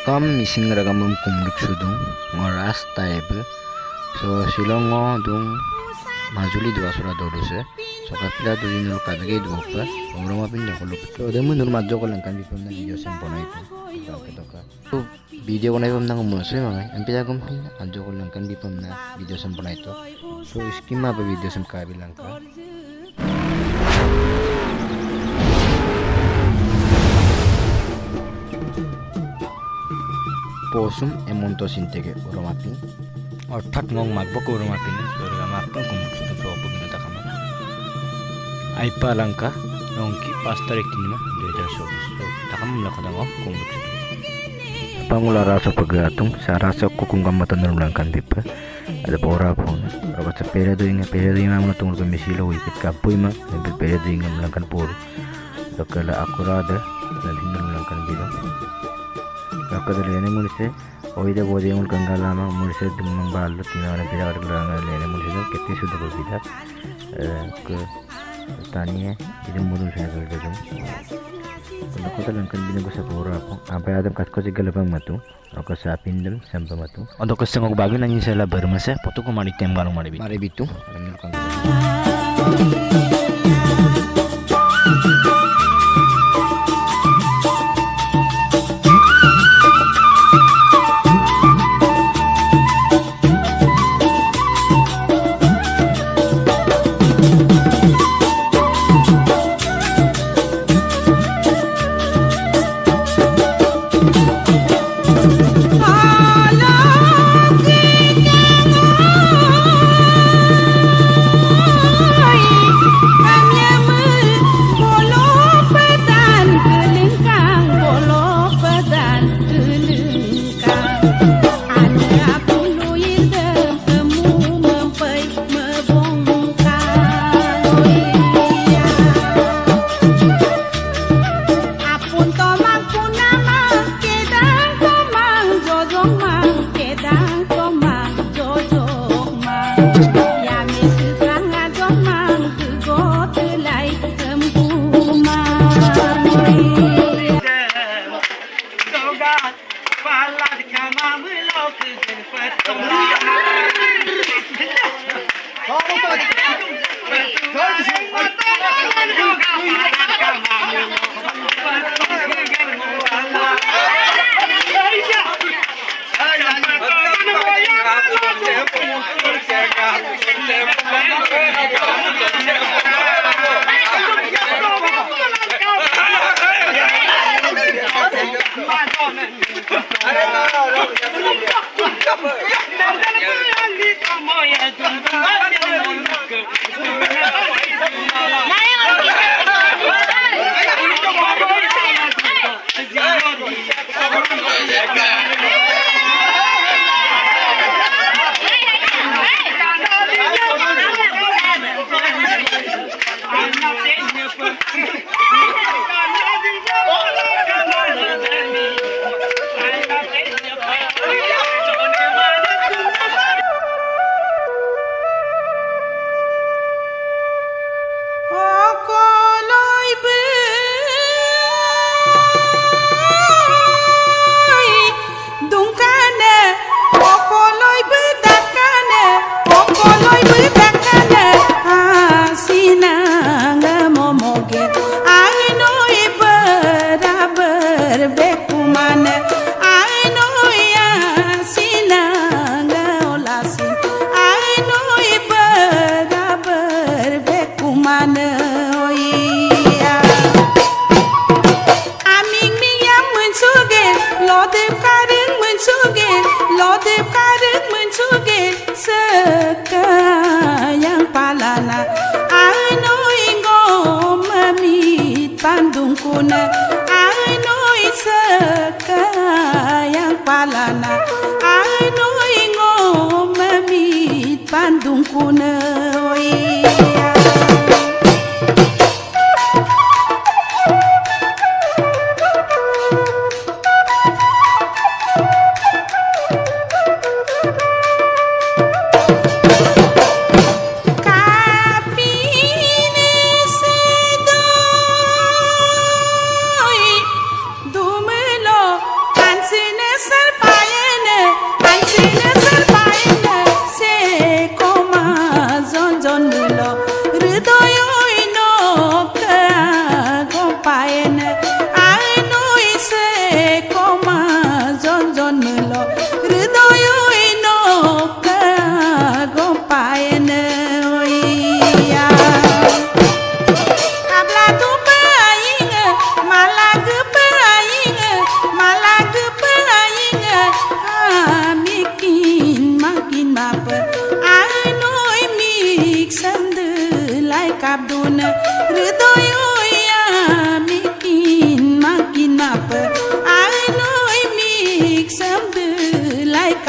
kam mising raga kumruk sudung ngoras taib so silongo dung majuli dua sura doruse so kapila duri nur kadage dupa oroma pinda koluk so demu nur majjo kolangkan di pemna video sempona itu kita so video konai pemna ngomose mangai empi jagum majjo kolangkan di pemna video sempona itu so skema apa video semka bilangka posum emonto sintege oromapin অর্থাৎ ngong magbok oromapin sorga mappang kumputu so pugina takama aipa langka nongki pastar ekinima 2024 so takam lakada ngong kumputu pangula rasa pagatung sa rasa kukungam matanur langkan bipa ada pora pun roba sa periode inga muna tungul kamisilo wipit kapoy ma nempel periode inga melangkan puro lokala akurada lalhinur langkan bilang Kakadalene mulse oida bodi mul kangalama mulse dumang balu tinara pira arlanga lene mulse do ketti sudah berbeda ke tania ini mudun saya kerja kalau kota langkan bina ko sa pura ako apa adam kat ko sigala pang matu ako sa pindam sampa matu ondo ko sengok bagi nanyi sala bermasa foto ko mari tem galong mari bitu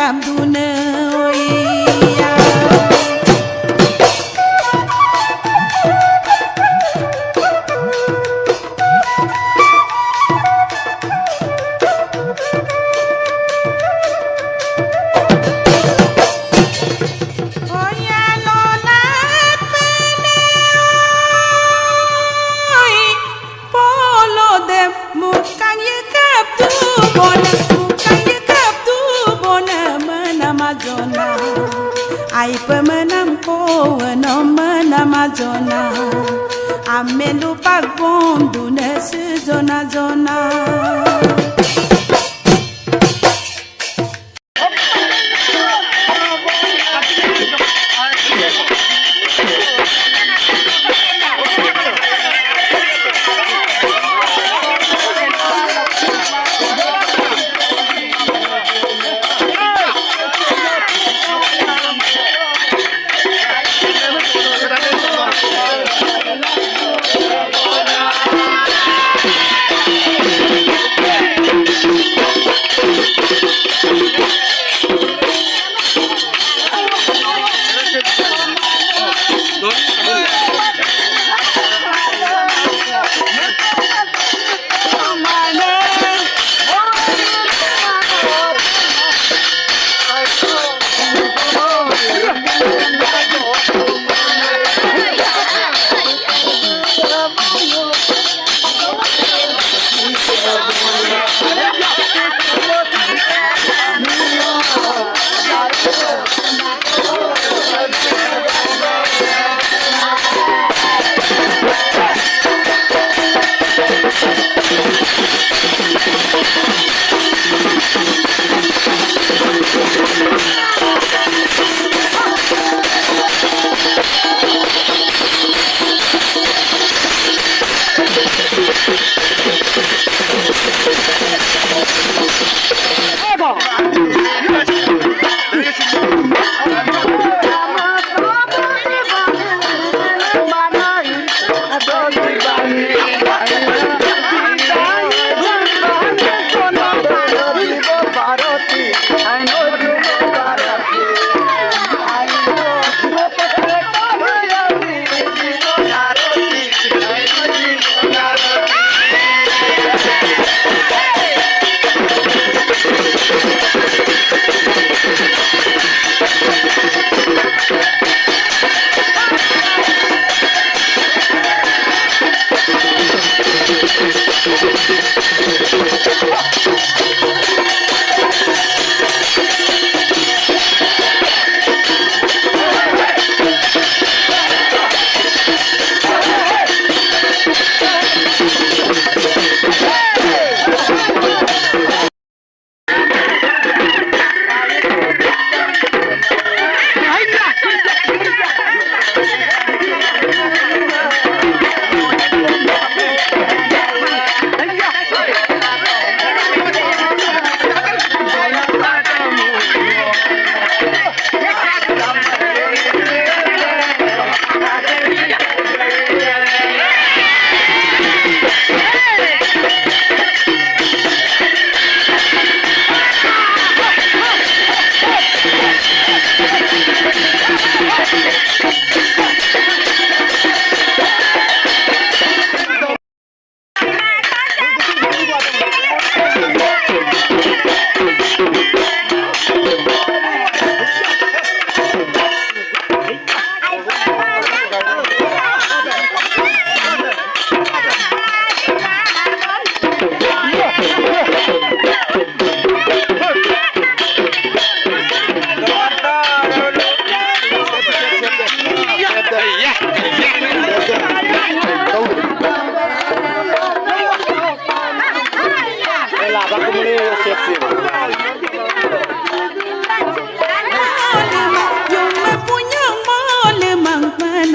abdune oya ai pemenam ko no menama zona amelu pagbom dune se zona zona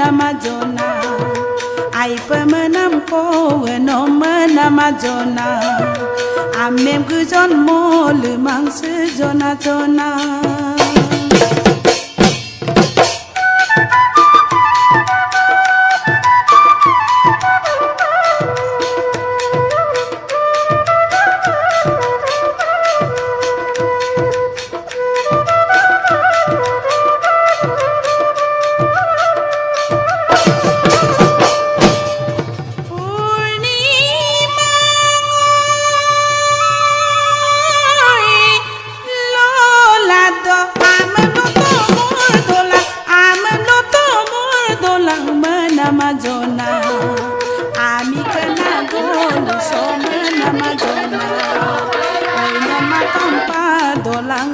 Amazona, ai pemenam ko no menam Amazona, amem kujon mo lemang sejona jona.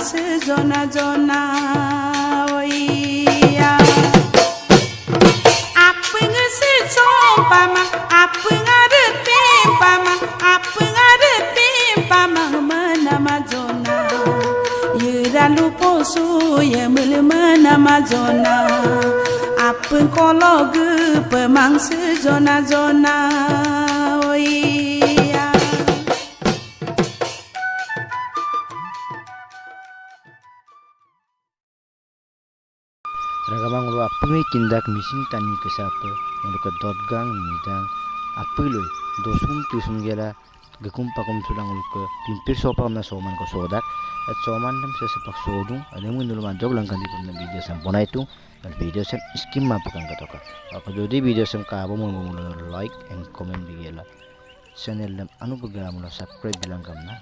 sejona-jona oia apa ngese pama apa ngarete pama menama jona yiralu posu ye menama jona apa kolo ge pemang sejona-jona oia ragamang lu apa tindak missing tani kesapa lu ke dotgang midang apa lu dosum tusum gela gakum pakum sulang lu ke pimpir sopam na soman ko sodak at soman nam sesepak sodung ada mun dulu manjog lang kandi pun video sampona itu dan video sem skim mapakan katoka apa jadi video sem ka abo mun like and comment bigela channel lam anu bagala mula subscribe bilang kamna